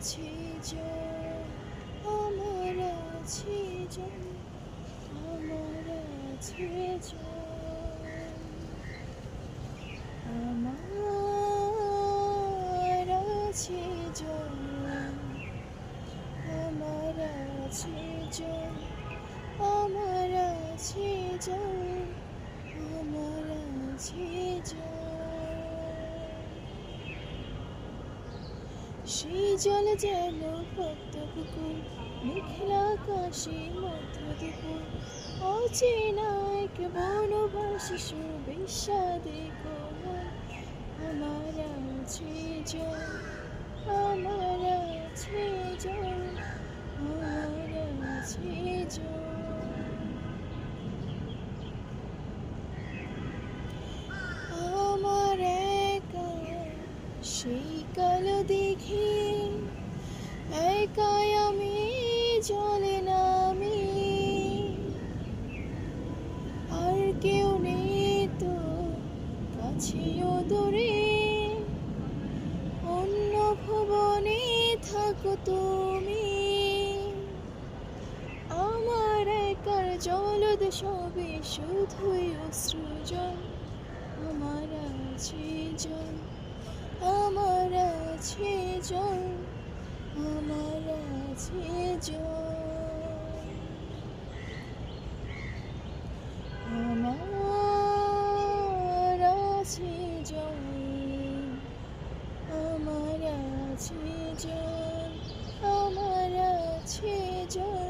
আছি জন, আমার আছি জন, আমার আছি জন, আমার আছি জন, আমার আছি জন, আমার আছি জন, আমার আছি জন। সেই জল যেন পদ্ম পুকুর, মেঘলা আকাশে মধ্য দুপুর, অচেনা এক বনবাসী সুবিষাদে কোমল। আমার আছে জল, আমার আছে জল, আমার আছে জল, আমার একা সেই কালো দেখি, একাই আমি জলে নামি, আর কেউ নেই তো কাছেও দূরে, অন্য ভুবনে থাকো তুমি। আমার একার জলদ সবে শুধুই অশ্রুজল, আমার আছে জল, আমার আছে জল, আমার আছে জল, আমার আছে জল, আমার আছে জল, আমার আছে জল।